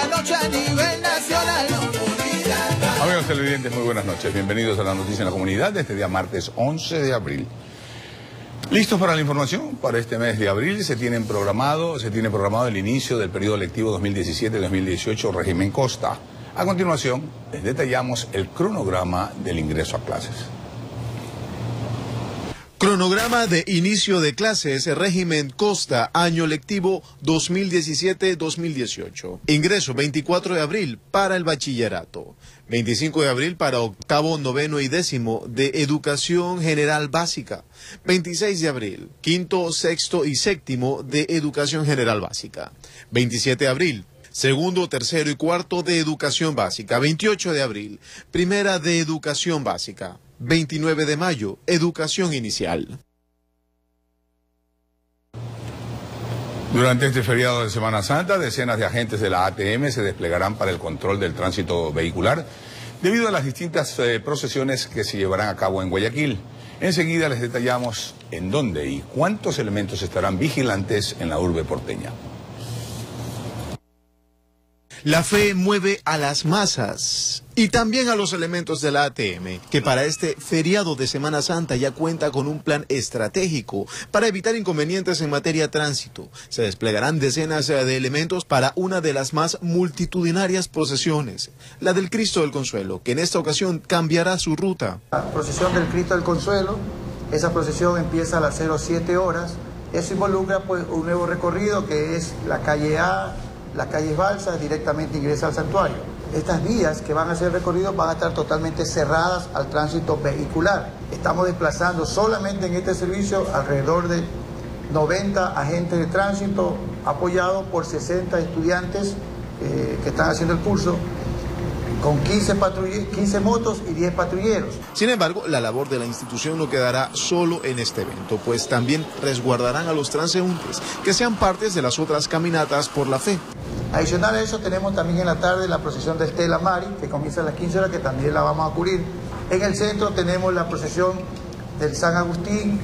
la noche a nivel nacional. Amigos televidentes, muy buenas noches. Bienvenidos a la noticia en la comunidad de este día martes 11 de abril. ¿Listos para la información? Para este mes de abril se tiene programado el inicio del periodo lectivo 2017-2018 régimen Costa. A continuación, les detallamos el cronograma del ingreso a clases. Cronograma de inicio de clases, régimen Costa, año lectivo 2017-2018. Ingreso 24 de abril para el bachillerato. 25 de abril para octavo, noveno y décimo de educación general básica. 26 de abril, quinto, sexto y séptimo de educación general básica. 27 de abril, segundo, tercero y cuarto de educación básica. 28 de abril, primera de educación básica. 29 de mayo, educación inicial. Durante este feriado de Semana Santa, decenas de agentes de la ATM se desplegarán para el control del tránsito vehicular debido a las distintas procesiones que se llevarán a cabo en Guayaquil. Enseguida les detallamos en dónde y cuántos elementos estarán vigilantes en la urbe porteña. La fe mueve a las masas y también a los elementos de la ATM, que para este feriado de Semana Santa ya cuenta con un plan estratégico para evitar inconvenientes en materia de tránsito. Se desplegarán decenas de elementos para una de las más multitudinarias procesiones, la del Cristo del Consuelo, que en esta ocasión cambiará su ruta. La procesión del Cristo del Consuelo, esa procesión empieza a las 07 horas. Eso involucra pues un nuevo recorrido que es la calle A, las calles Balsas, directamente ingresa al santuario. Estas vías que van a ser recorridos van a estar totalmente cerradas al tránsito vehicular. Estamos desplazando solamente en este servicio alrededor de 90 agentes de tránsito, apoyados por 60 estudiantes que están haciendo el curso, con 15 motos y 10 patrulleros. Sin embargo, la labor de la institución no quedará solo en este evento, pues también resguardarán a los transeúntes que sean partes de las otras caminatas por la fe. Adicional a eso, tenemos también en la tarde la procesión de Estela Mari, que comienza a las 15 horas, que también la vamos a cubrir. En el centro tenemos la procesión del San Agustín,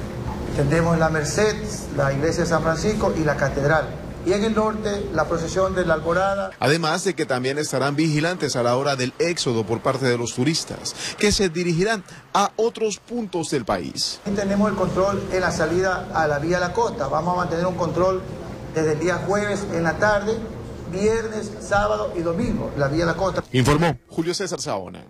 tenemos la Merced, la iglesia de San Francisco y la catedral. Y en el norte, la procesión de la Alborada. Además de que también estarán vigilantes a la hora del éxodo por parte de los turistas, que se dirigirán a otros puntos del país. Y tenemos el control en la salida a la vía La Costa. Vamos a mantener un control desde el día jueves en la tarde, viernes, sábado y domingo, la vía La Costa. Informó Julio César Saona.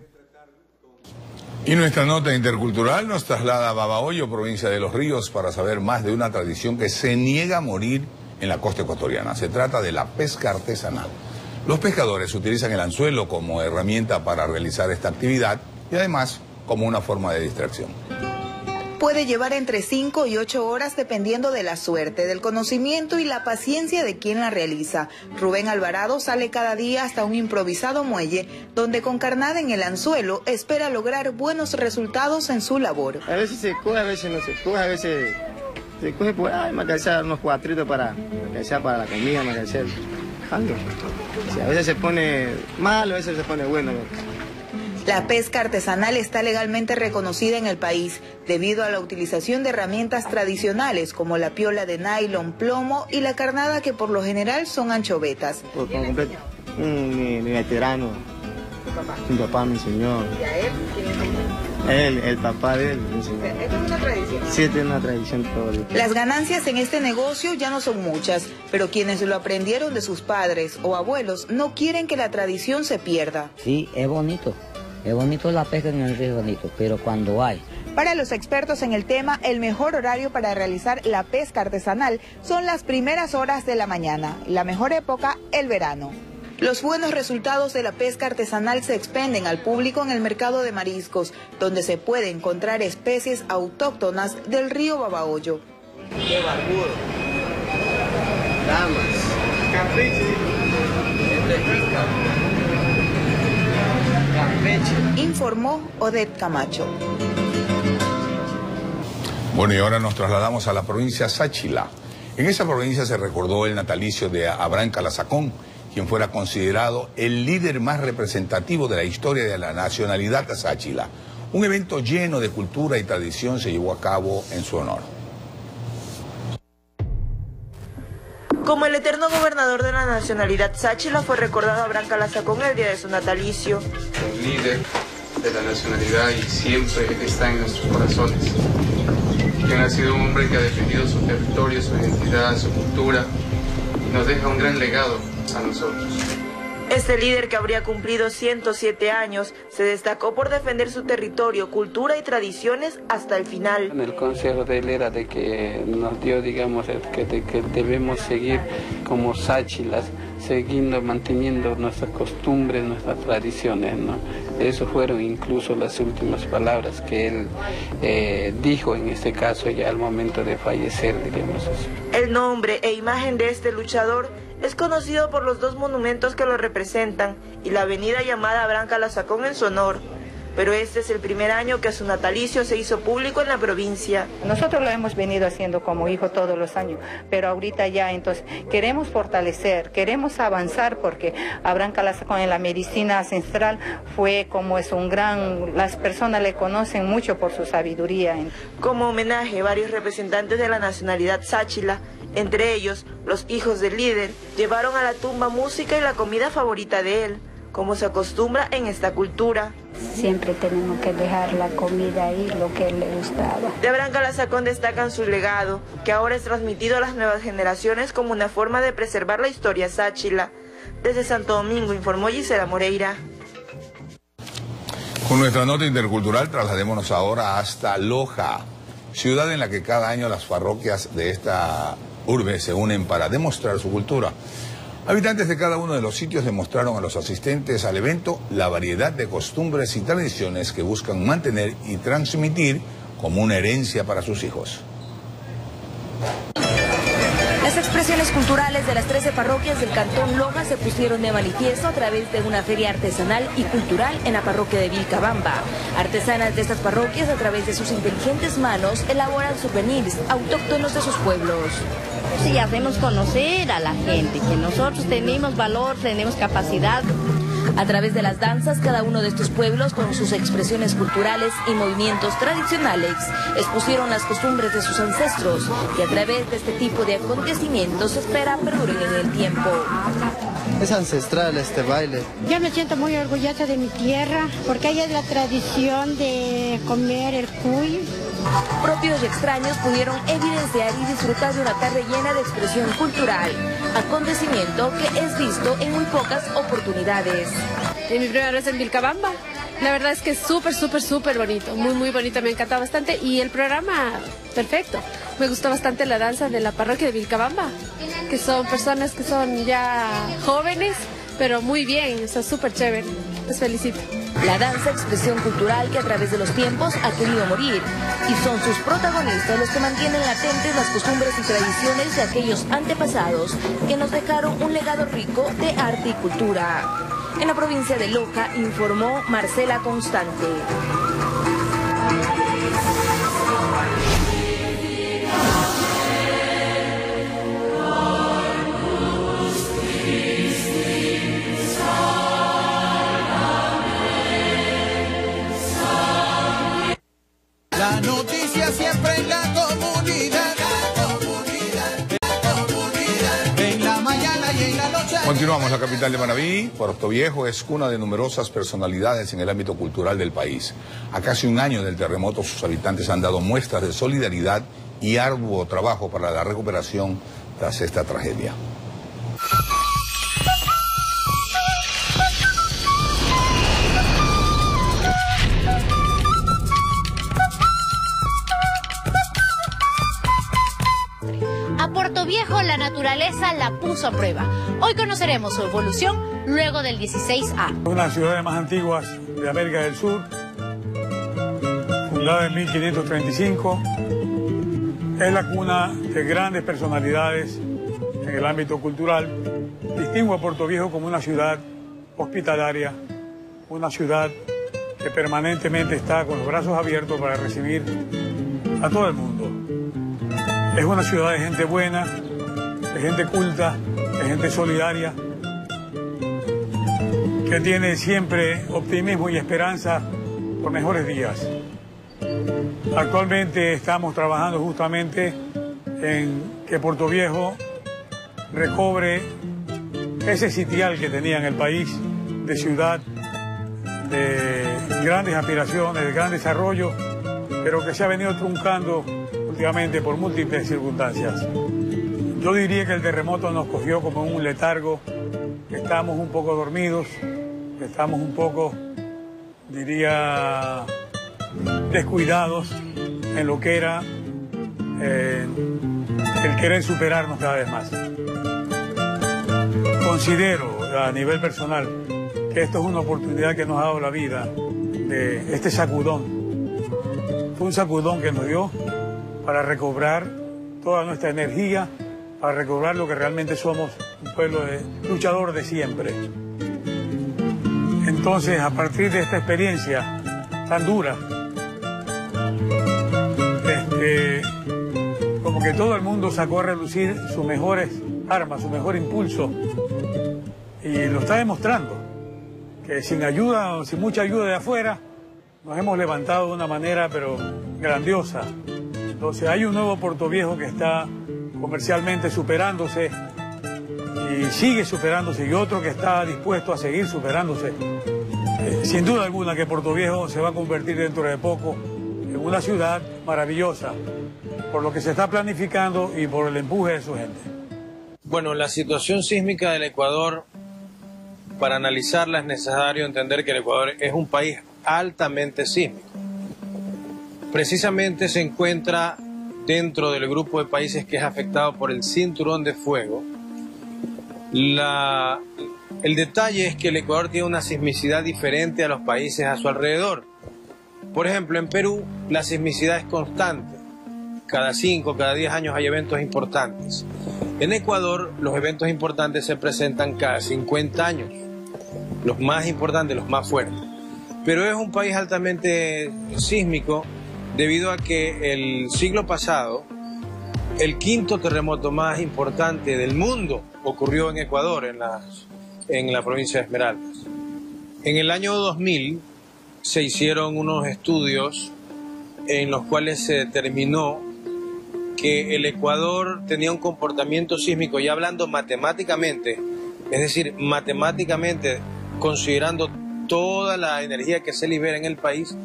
Y nuestra nota intercultural nos traslada a Babahoyo, provincia de Los Ríos, para saber más de una tradición que se niega a morir en la costa ecuatoriana. Se trata de la pesca artesanal. Los pescadores utilizan el anzuelo como herramienta para realizar esta actividad y además como una forma de distracción. Puede llevar entre 5 y 8 horas dependiendo de la suerte, del conocimiento y la paciencia de quien la realiza. Rubén Alvarado sale cada día hasta un improvisado muelle donde con carnada en el anzuelo espera lograr buenos resultados en su labor. A veces se coge, a veces no se coge, a veces se coge pues, me alcanza unos cuatritos para la comida, me alcanza algo. O sea, a veces se pone malo, a veces se pone bueno. La pesca artesanal está legalmente reconocida en el país debido a la utilización de herramientas tradicionales como la piola de nylon, plomo y la carnada, que por lo general son anchovetas. Por completo, mi veterano, mi papá me enseñó. ¿Y a él? ¿Quién enseñó? El papá de él me enseñó. ¿Esto es una tradición? Sí, es una tradición todo. Las ganancias en este negocio ya no son muchas, pero quienes lo aprendieron de sus padres o abuelos no quieren que la tradición se pierda. Sí, es bonito. Es bonito la pesca en el río, bonito, pero cuando hay. Para los expertos en el tema, el mejor horario para realizar la pesca artesanal son las primeras horas de la mañana. La mejor época, el verano. Los buenos resultados de la pesca artesanal se expenden al público en el mercado de mariscos, donde se puede encontrar especies autóctonas del río Babahoyo. ¡Qué barbudo! Damas. Capricho. Informó Odette Camacho. Bueno, y ahora nos trasladamos a la provincia Sáchila. En esa provincia se recordó el natalicio de Abraham Calazacón, quien fuera considerado el líder más representativo de la historia de la nacionalidad sáchila. Un evento lleno de cultura y tradición se llevó a cabo en su honor. Como el eterno gobernador de la nacionalidad Sáchila, fue recordado Abraham Calasacón el día de su natalicio. Un líder de la nacionalidad y siempre está en nuestros corazones. Quien ha sido un hombre que ha defendido su territorio, su identidad, su cultura, y nos deja un gran legado a nosotros. Este líder, que habría cumplido 107 años, se destacó por defender su territorio, cultura y tradiciones hasta el final. En el consejo de él era de que nos dio, digamos, que debemos seguir como sáchilas, siguiendo, manteniendo nuestras costumbres, nuestras tradiciones, ¿no? Eso fueron incluso las últimas palabras que él dijo en este caso ya al momento de fallecer, digamos así. El nombre e imagen de este luchador es conocido por los dos monumentos que lo representan y la avenida llamada Abraham Calasacón en su honor. Pero este es el primer año que su natalicio se hizo público en la provincia. Nosotros lo hemos venido haciendo como hijo todos los años, pero ahorita ya entonces queremos fortalecer, queremos avanzar, porque Abraham Calasacón en la medicina ancestral fue como es un gran, las personas le conocen mucho por su sabiduría. Como homenaje, varios representantes de la nacionalidad Sáchila, entre ellos los hijos del líder, llevaron a la tumba música y la comida favorita de él, como se acostumbra en esta cultura. Siempre tenemos que dejar la comida ahí, lo que le gustaba. De Abraham Calasacón destacan su legado, que ahora es transmitido a las nuevas generaciones como una forma de preservar la historia sáchila. Desde Santo Domingo informó Gisela Moreira. Con nuestra nota intercultural trasladémonos ahora hasta Loja, ciudad en la que cada año las parroquias de esta urbe se unen para demostrar su cultura. Habitantes de cada uno de los sitios demostraron a los asistentes al evento la variedad de costumbres y tradiciones que buscan mantener y transmitir como una herencia para sus hijos. Las expresiones culturales de las 13 parroquias del Cantón Loja se pusieron de manifiesto a través de una feria artesanal y cultural en la parroquia de Vilcabamba. Artesanas de estas parroquias, a través de sus inteligentes manos, elaboran souvenirs autóctonos de sus pueblos. Sí, hacemos conocer a la gente que nosotros tenemos valor, tenemos capacidad. A través de las danzas, cada uno de estos pueblos, con sus expresiones culturales y movimientos tradicionales, expusieron las costumbres de sus ancestros, y a través de este tipo de acontecimientos se espera perduren en el tiempo. Es ancestral este baile. Yo me siento muy orgullosa de mi tierra, porque ahí es la tradición de comer el cuy. Propios y extraños pudieron evidenciar y disfrutar de una tarde llena de expresión cultural, acontecimiento que es visto en muy pocas oportunidades. Es mi primera vez en Vilcabamba. La verdad es que es súper bonito, muy bonito, me encantó bastante, y el programa, perfecto. Me gustó bastante la danza de la parroquia de Vilcabamba, que son personas que son ya jóvenes, pero muy bien, o sea, súper chévere. Les felicito. La danza, expresión cultural que a través de los tiempos ha querido morir, y son sus protagonistas los que mantienen latentes las costumbres y tradiciones de aquellos antepasados que nos dejaron un legado rico de arte y cultura. En la provincia de Loja, informó Marcela Constante. La noticia siempre en la comunidad, en la mañana y en la noche. Continuamos. La capital de Manabí, Puerto Viejo, es cuna de numerosas personalidades en el ámbito cultural del país. A casi un año del terremoto, sus habitantes han dado muestras de solidaridad y arduo trabajo para la recuperación tras esta tragedia. A Puerto Viejo la naturaleza la puso a prueba. Hoy conoceremos su evolución luego del 16A. Una de las ciudades más antiguas de América del Sur, fundada en 1535, es la cuna de grandes personalidades en el ámbito cultural. Distingo a Puerto Viejo como una ciudad hospitalaria, una ciudad que permanentemente está con los brazos abiertos para recibir a todo el mundo. Es una ciudad de gente buena, de gente culta, de gente solidaria, que tiene siempre optimismo y esperanza por mejores días. Actualmente estamos trabajando justamente en que Puerto Viejo recobre ese sitial que tenía en el país de ciudad, de grandes aspiraciones, de gran desarrollo, pero que se ha venido truncando últimamente por múltiples circunstancias. Yo diría que el terremoto nos cogió como un letargo, que estamos un poco dormidos, que estamos un poco, diría, descuidados en lo que era el querer superarnos cada vez más. Considero a nivel personal que esto es una oportunidad que nos ha dado la vida, de este sacudón. Fue un sacudón que nos dio para recobrar toda nuestra energía, para recobrar lo que realmente somos, un pueblo luchador de siempre. Entonces, a partir de esta experiencia tan dura, como que todo el mundo sacó a relucir sus mejores armas, su mejor impulso, y lo está demostrando, que sin ayuda o sin mucha ayuda de afuera, nos hemos levantado de una manera pero grandiosa. Entonces hay un nuevo Puerto Viejo que está comercialmente superándose y sigue superándose, y otro que está dispuesto a seguir superándose. Sin duda alguna que Puerto Viejo se va a convertir dentro de poco en una ciudad maravillosa, por lo que se está planificando y por el empuje de su gente. Bueno, la situación sísmica del Ecuador, para analizarla es necesario entender que el Ecuador es un país altamente sísmico. Precisamente se encuentra dentro del grupo de países que es afectado por el cinturón de fuego. El detalle es que el Ecuador tiene una sismicidad diferente a los países a su alrededor. Por ejemplo, en Perú la sismicidad es constante. Cada 5, cada 10 años hay eventos importantes. En Ecuador los eventos importantes se presentan cada 50 años. Los más importantes, los más fuertes. Pero es un país altamente sísmico debido a que el siglo pasado el quinto terremoto más importante del mundo ocurrió en Ecuador, en la provincia de Esmeraldas. En el año 2000 se hicieron unos estudios en los cuales se determinó que el Ecuador tenía un comportamiento sísmico, ya hablando matemáticamente, es decir, matemáticamente considerando toda la energía que se libera en el país,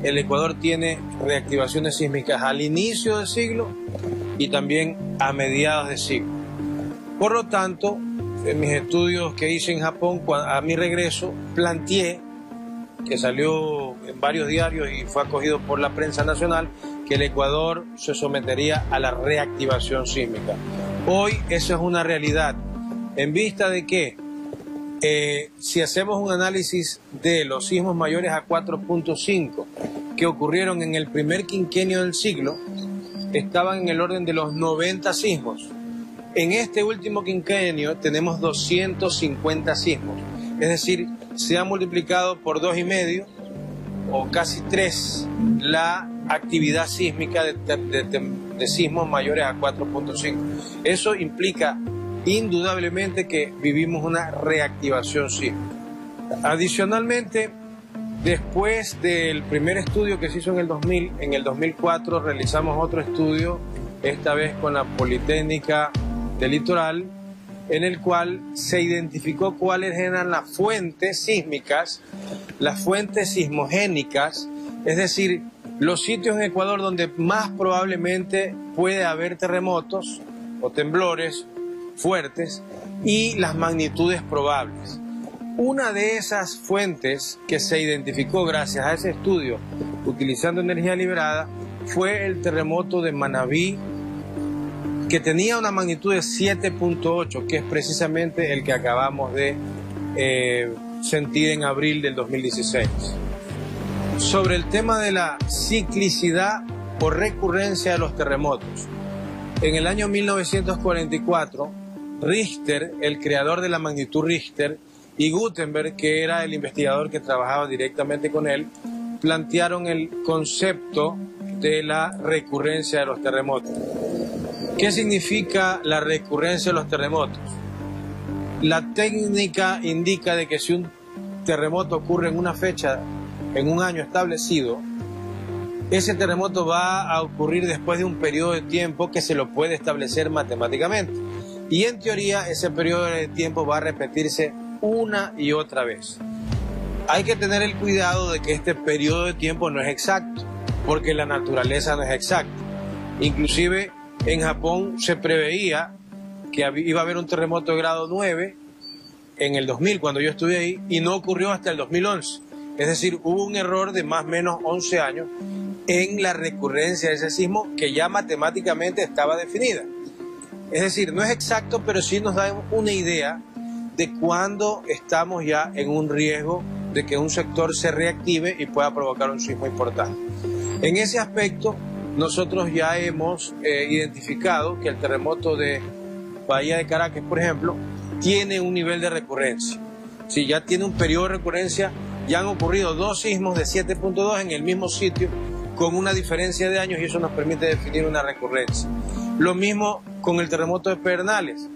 el Ecuador tiene reactivaciones sísmicas al inicio del siglo y también a mediados de siglo. Por lo tanto, en mis estudios que hice en Japón, a mi regreso, planteé, que salió en varios diarios y fue acogido por la prensa nacional, que el Ecuador se sometería a la reactivación sísmica. Hoy eso es una realidad, en vista de que si hacemos un análisis de los sismos mayores a 4.5 que ocurrieron en el primer quinquenio del siglo, estaban en el orden de los 90 sismos. En este último quinquenio tenemos 250 sismos, es decir, se ha multiplicado por 2,5 o casi 3 la actividad sísmica de sismos mayores a 4.5. Eso implica indudablemente que vivimos una reactivación sísmica. Adicionalmente, después del primer estudio que se hizo en el 2000, en el 2004 realizamos otro estudio, esta vez con la Politécnica del Litoral, en el cual se identificó cuáles eran las fuentes sísmicas, las fuentes sismogénicas, es decir, los sitios en Ecuador donde más probablemente puede haber terremotos o temblores fuertes y las magnitudes probables. Una de esas fuentes que se identificó gracias a ese estudio utilizando energía liberada fue el terremoto de Manabí, que tenía una magnitud de 7.8, que es precisamente el que acabamos de sentir en abril del 2016. Sobre el tema de la ciclicidad o recurrencia de los terremotos, en el año 1944, Richter, el creador de la magnitud Richter, y Gutenberg, que era el investigador que trabajaba directamente con él, plantearon el concepto de la recurrencia de los terremotos. ¿Qué significa la recurrencia de los terremotos? La técnica indica de que si un terremoto ocurre en una fecha, en un año establecido, ese terremoto va a ocurrir después de un periodo de tiempo que se lo puede establecer matemáticamente. y en teoría ese periodo de tiempo va a repetirse una y otra vez. Hay que tener el cuidado de que este periodo de tiempo no es exacto, porque la naturaleza no es exacta. Inclusive en Japón se preveía que iba a haber un terremoto de grado 9 en el 2000, cuando yo estuve ahí, y no ocurrió hasta el 2011. Es decir, hubo un error de más o menos 11 años en la recurrencia de ese sismo que ya matemáticamente estaba definida. Es decir, no es exacto, pero sí nos da una idea de cuándo estamos ya en un riesgo de que un sector se reactive y pueda provocar un sismo importante. En ese aspecto, nosotros ya hemos identificado que el terremoto de Bahía de Caracas, por ejemplo, tiene un nivel de recurrencia. Si ya tiene un periodo de recurrencia, ya han ocurrido 2 sismos de 7.2 en el mismo sitio con una diferencia de años, y eso nos permite definir una recurrencia. Lo mismo con el terremoto de Pedernales.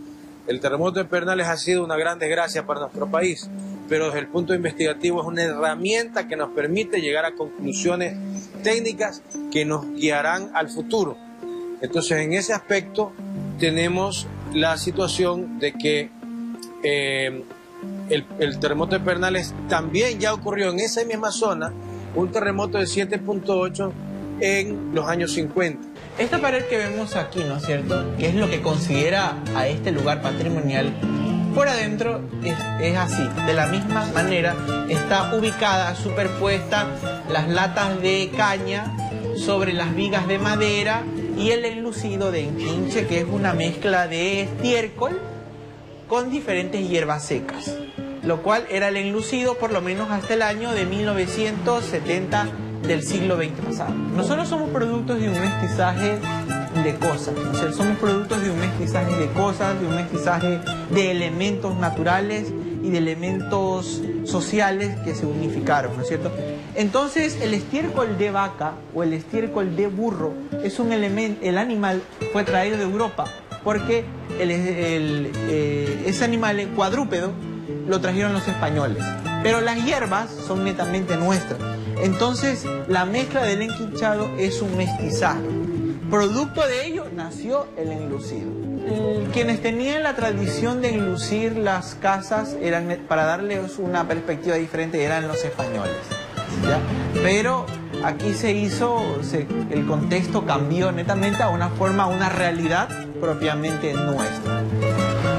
El terremoto de Pedernales ha sido una gran desgracia para nuestro país, pero desde el punto investigativo es una herramienta que nos permite llegar a conclusiones técnicas que nos guiarán al futuro. Entonces, en ese aspecto tenemos la situación de que el terremoto de Pedernales también ya ocurrió en esa misma zona, un terremoto de 7.8 en los años 50. Esta pared que vemos aquí, ¿no es cierto?, que es lo que considera a este lugar patrimonial, por adentro es así. De la misma manera está ubicada, superpuesta, las latas de caña sobre las vigas de madera y el enlucido de enquinche, que es una mezcla de estiércol con diferentes hierbas secas, lo cual era el enlucido por lo menos hasta el año de 1970 del siglo XX pasado. Nosotros somos productos de un mestizaje de cosas, ¿no? O sea, somos productos de un mestizaje de cosas, de un mestizaje de elementos naturales y de elementos sociales que se unificaron, ¿no es cierto? Entonces, el estiércol de vaca o el estiércol de burro es un elemento, el animal fue traído de Europa, porque ese animal cuadrúpedo lo trajeron los españoles, pero las hierbas son netamente nuestras. Entonces, la mezcla del enquinchado es un mestizaje. Producto de ello nació el enlucido. Quienes tenían la tradición de enlucir las casas eran, para darles una perspectiva diferente, eran los españoles, ¿ya? Pero aquí el contexto cambió netamente a una forma, a una realidad propiamente nuestra.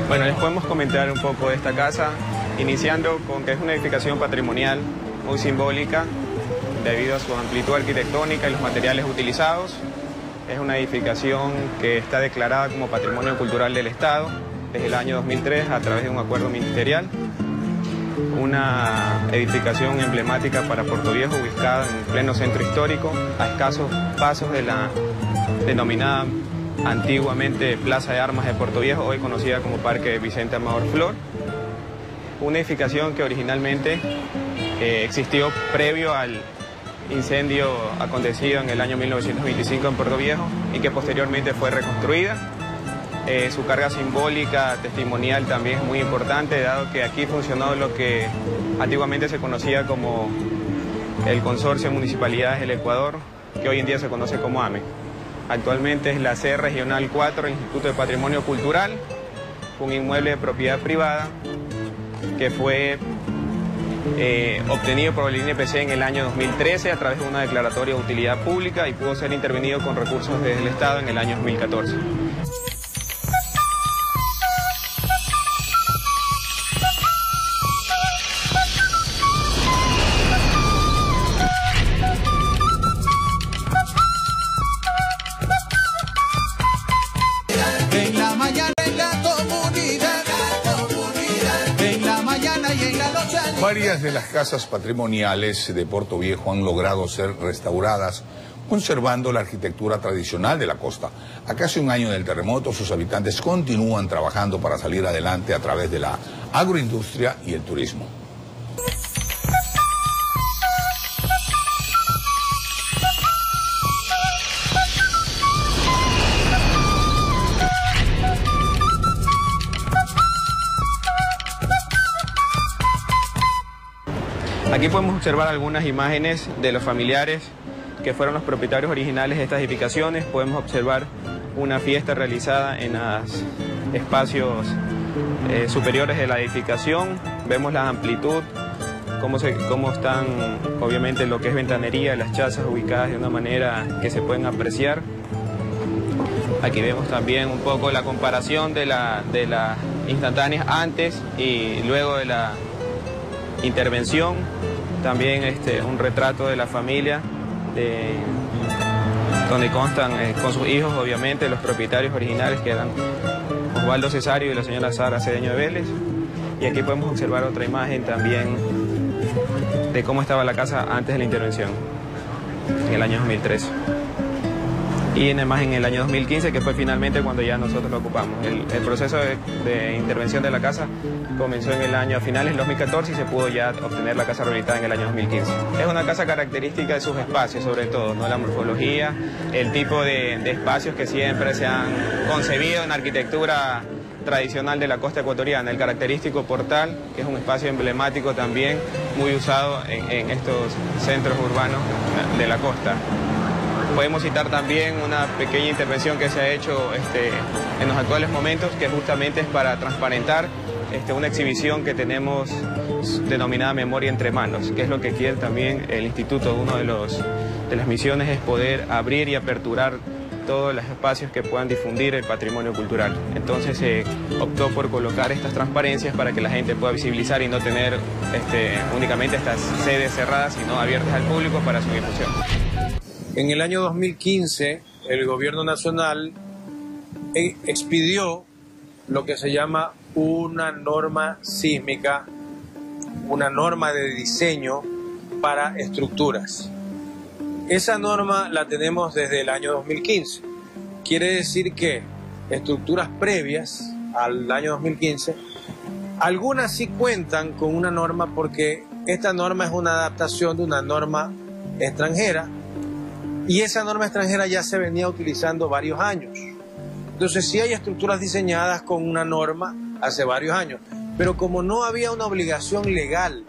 Bueno, les podemos comentar un poco de esta casa, iniciando con que es una edificación patrimonial muy simbólica debido a su amplitud arquitectónica y los materiales utilizados. Es una edificación que está declarada como Patrimonio Cultural del Estado desde el año 2003 a través de un acuerdo ministerial. Una edificación emblemática para Puerto Viejo, ubicada en pleno centro histórico, a escasos pasos de la denominada antiguamente Plaza de Armas de Puerto Viejo, hoy conocida como Parque Vicente Amador Flor. Una edificación que originalmente existió previo al incendio acontecido en el año 1925 en Puerto Viejo y que posteriormente fue reconstruida. Su carga simbólica, testimonial también es muy importante, dado que aquí funcionó lo que antiguamente se conocía como el Consorcio de Municipalidades del Ecuador, que hoy en día se conoce como AME. Actualmente es la sede regional 4 del Instituto de Patrimonio Cultural, un inmueble de propiedad privada que fue obtenido por el INPC en el año 2013 a través de una declaratoria de utilidad pública y pudo ser intervenido con recursos desde el Estado en el año 2014. En la mañana en la comunidad, en la mañana y en la noche. Varias de las casas patrimoniales de Puerto Viejo han logrado ser restauradas, conservando la arquitectura tradicional de la costa. A casi un año del terremoto, sus habitantes continúan trabajando para salir adelante a través de la agroindustria y el turismo. Aquí podemos observar algunas imágenes de los familiares que fueron los propietarios originales de estas edificaciones. Podemos observar una fiesta realizada en las espacios superiores de la edificación. Vemos la amplitud, cómo están obviamente lo que es ventanería, las chazas ubicadas de una manera que se pueden apreciar. Aquí vemos también un poco la comparación de las instantáneas antes y luego de la intervención. También un retrato de la familia, donde constan con sus hijos, obviamente, los propietarios originales, que eran Osvaldo Cesario y la señora Sara Cedeño de Vélez. Y aquí podemos observar otra imagen también de cómo estaba la casa antes de la intervención, en el año 2013. Y además en el año 2015, que fue finalmente cuando ya nosotros lo ocupamos. El proceso de intervención de la casa comenzó en el año, a finales del 2014, y se pudo ya obtener la casa rehabilitada en el año 2015. Es una casa característica de sus espacios, sobre todo, ¿no? La morfología, el tipo de espacios que siempre se han concebido en arquitectura tradicional de la costa ecuatoriana. El característico portal, que es un espacio emblemático también, muy usado en estos centros urbanos de la costa. Podemos citar también una pequeña intervención que se ha hecho en los actuales momentos, que justamente es para transparentar una exhibición que tenemos denominada Memoria entre Manos, que es lo que quiere también el instituto. Una de las misiones es poder abrir y aperturar todos los espacios que puedan difundir el patrimonio cultural. Entonces se optó por colocar estas transparencias para que la gente pueda visibilizar y no tener únicamente estas sedes cerradas, sino abiertas al público para su difusión. En el año 2015, el gobierno nacional expidió lo que se llama una norma sísmica, una norma de diseño para estructuras. Esa norma la tenemos desde el año 2015. Quiere decir que estructuras previas al año 2015, algunas sí cuentan con una norma, porque esta norma es una adaptación de una norma extranjera, y esa norma extranjera ya se venía utilizando varios años. Entonces sí hay estructuras diseñadas con una norma hace varios años, pero como no había una obligación legal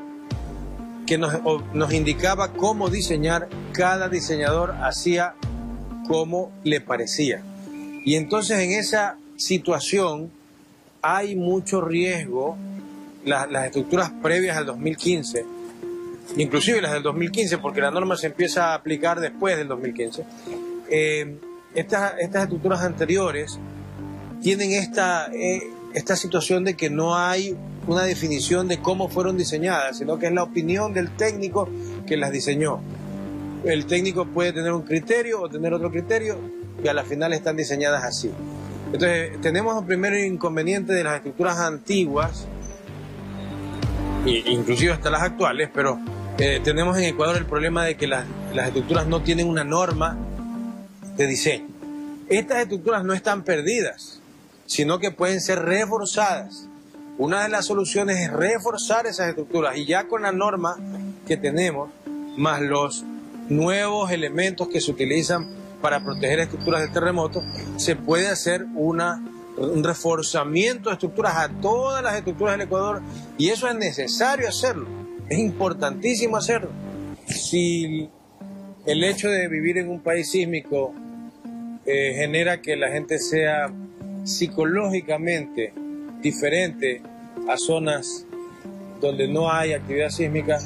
que nos indicaba cómo diseñar, cada diseñador hacía como le parecía. Y entonces en esa situación hay mucho riesgo. Las estructuras previas al 2015, inclusive las del 2015, porque la norma se empieza a aplicar después del 2015, estas estructuras anteriores tienen esta situación de que no hay una definición de cómo fueron diseñadas, sino que es la opinión del técnico que las diseñó. El técnico puede tener un criterio o tener otro criterio, y a la final están diseñadas así. Entonces tenemos el primer inconveniente de las estructuras antiguas, inclusive hasta las actuales, pero tenemos en Ecuador el problema de que las estructuras no tienen una norma de diseño. Estas estructuras no están perdidas, sino que pueden ser reforzadas. Una de las soluciones es reforzar esas estructuras, y ya con la norma que tenemos, más los nuevos elementos que se utilizan para proteger estructuras de terremoto, se puede hacer un reforzamiento de estructuras a todas las estructuras del Ecuador, y eso es necesario hacerlo, es importantísimo hacerlo. Si el hecho de vivir en un país sísmico genera que la gente sea psicológicamente diferente a zonas donde no hay actividad sísmica,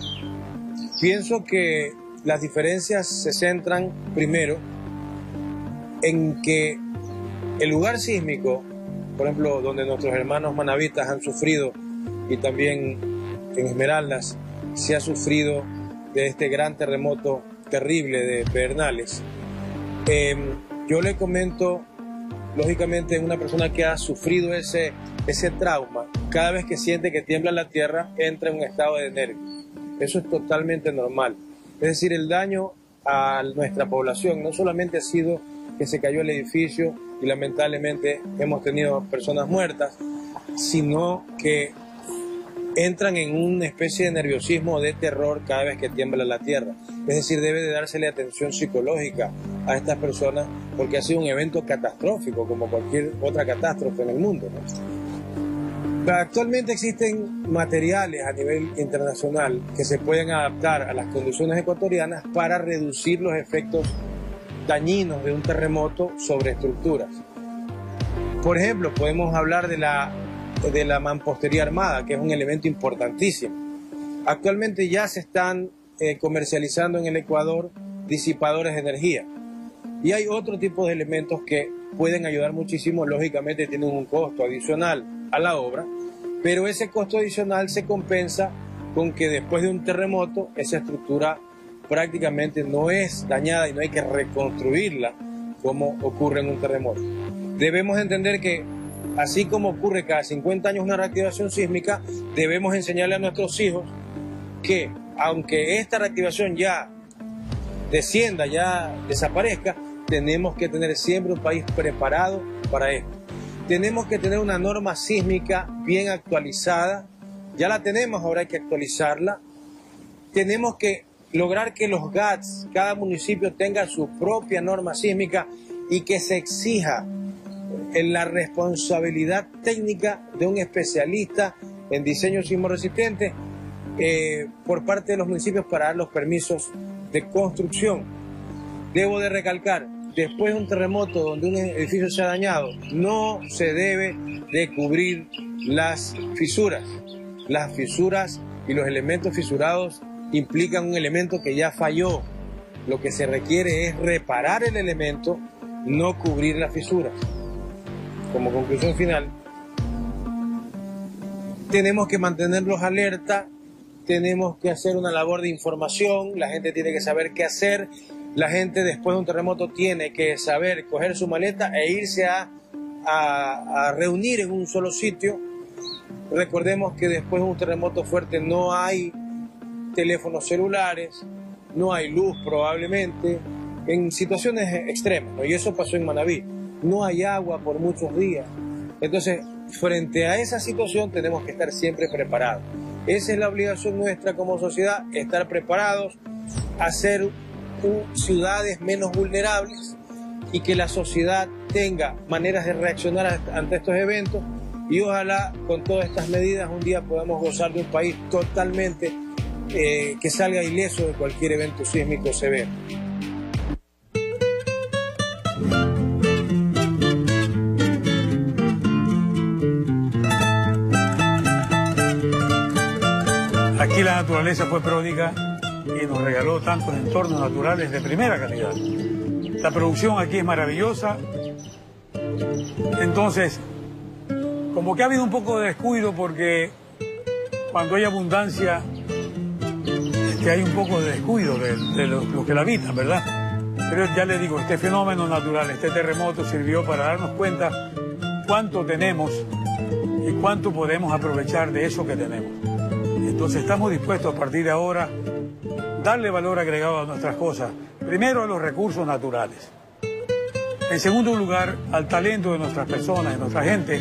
pienso que las diferencias se centran primero en que el lugar sísmico, por ejemplo, donde nuestros hermanos manavitas han sufrido, y también en Esmeraldas se ha sufrido de este gran terremoto terrible de Pedernales. Yo le comento, lógicamente, una persona que ha sufrido ese trauma, cada vez que siente que tiembla la tierra, entra en un estado de nervios. Eso es totalmente normal. Es decir, el daño a nuestra población no solamente ha sido que se cayó el edificio y lamentablemente hemos tenido personas muertas, sino que entran en una especie de nerviosismo, de terror cada vez que tiembla la tierra. Es decir, debe de dársele atención psicológica a estas personas, porque ha sido un evento catastrófico como cualquier otra catástrofe en el mundo, ¿no? Actualmente existen materiales a nivel internacional que se pueden adaptar a las condiciones ecuatorianas para reducir los efectos dañinos de un terremoto sobre estructuras. Por ejemplo, podemos hablar de la mampostería armada, que es un elemento importantísimo. Actualmente ya se están comercializando en el Ecuador disipadores de energía. Y hay otro tipo de elementos que pueden ayudar muchísimo, lógicamente tienen un costo adicional a la obra, pero ese costo adicional se compensa con que después de un terremoto esa estructura prácticamente no es dañada y no hay que reconstruirla como ocurre en un terremoto. Debemos entender que así como ocurre cada 50 años una reactivación sísmica, debemos enseñarle a nuestros hijos que aunque esta reactivación ya descienda, ya desaparezca, tenemos que tener siempre un país preparado para esto. Tenemos que tener una norma sísmica bien actualizada, ya la tenemos, ahora hay que actualizarla. Tenemos que lograr que los GATS, cada municipio tenga su propia norma sísmica y que se exija en la responsabilidad técnica de un especialista en diseño sismo resistente por parte de los municipios para dar los permisos de construcción. Debo de recalcar, después de un terremoto donde un edificio se ha dañado, no se debe de cubrir las fisuras. Las fisuras y los elementos fisurados implican un elemento que ya falló. Lo que se requiere es reparar el elemento, no cubrir las fisuras. Como conclusión final, tenemos que mantenerlos alerta, tenemos que hacer una labor de información, la gente tiene que saber qué hacer, la gente después de un terremoto tiene que saber coger su maleta e irse a reunir en un solo sitio. Recordemos que después de un terremoto fuerte no hay teléfonos celulares, no hay luz probablemente, en situaciones extremas, ¿no? Y eso pasó en Manabí. No hay agua por muchos días. Entonces, frente a esa situación tenemos que estar siempre preparados. Esa es la obligación nuestra como sociedad, estar preparados, hacer ciudades menos vulnerables y que la sociedad tenga maneras de reaccionar ante estos eventos, y ojalá con todas estas medidas un día podamos gozar de un país totalmente que salga ileso de cualquier evento sísmico severo. Aquí la naturaleza fue pródiga y nos regaló tantos entornos naturales de primera calidad. La producción aquí es maravillosa. Entonces, como que ha habido un poco de descuido porque cuando hay abundancia, hay un poco de descuido de los que la habitan, ¿verdad? Pero ya les digo, este fenómeno natural, este terremoto sirvió para darnos cuenta cuánto tenemos y cuánto podemos aprovechar de eso que tenemos. Entonces estamos dispuestos a partir de ahora darle valor agregado a nuestras cosas. Primero a los recursos naturales. En segundo lugar, al talento de nuestras personas, de nuestra gente,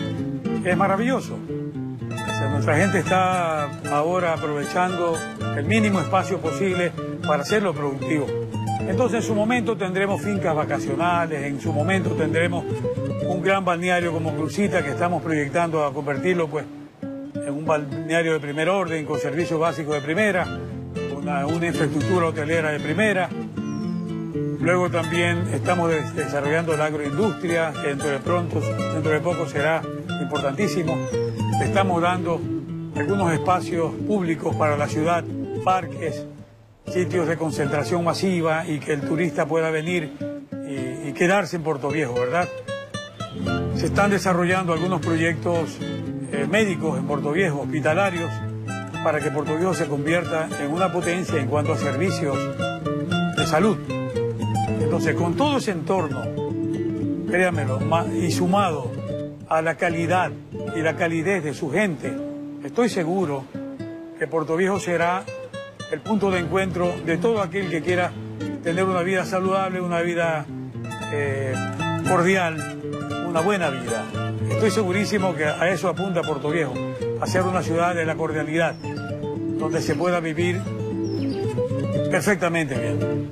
que es maravilloso. O sea, nuestra gente está ahora aprovechando el mínimo espacio posible para hacerlo productivo. Entonces en su momento tendremos fincas vacacionales, en su momento tendremos un gran balneario como Crucita que estamos proyectando a convertirlo pues en un balneario de primer orden, con servicios básicos de primera, una infraestructura hotelera de primera. Luego también estamos desarrollando la agroindustria, que dentro de poco será importantísimo. Le estamos dando algunos espacios públicos para la ciudad, parques, sitios de concentración masiva y que el turista pueda venir y quedarse en Puerto Viejo, ¿verdad? Se están desarrollando algunos proyectos médicos en Puerto Viejo, hospitalarios, para que Puerto Viejo se convierta en una potencia en cuanto a servicios de salud. Entonces, con todo ese entorno, créanmelo, y sumado a la calidad y la calidez de su gente, estoy seguro que Puerto Viejo será el punto de encuentro de todo aquel que quiera tener una vida saludable, una vida cordial, una buena vida. Estoy segurísimo que a eso apunta Puerto Viejo, a ser una ciudad de la cordialidad, donde se pueda vivir perfectamente bien.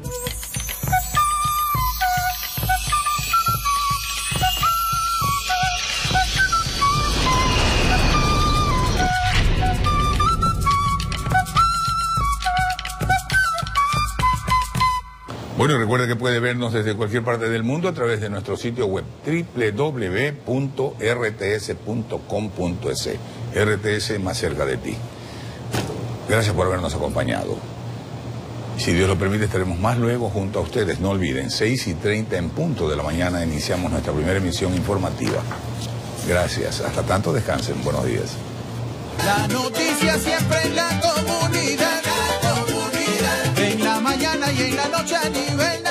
Bueno, recuerde que puede vernos desde cualquier parte del mundo a través de nuestro sitio web www.rts.com.es. RTS más cerca de ti. Gracias por habernos acompañado. Si Dios lo permite, estaremos más luego junto a ustedes. No olviden, 6:30 en punto de la mañana iniciamos nuestra primera emisión informativa. Gracias. Hasta tanto, descansen. Buenos días. La noticia siempre en la comunidad. En la mañana y en la noche a nivel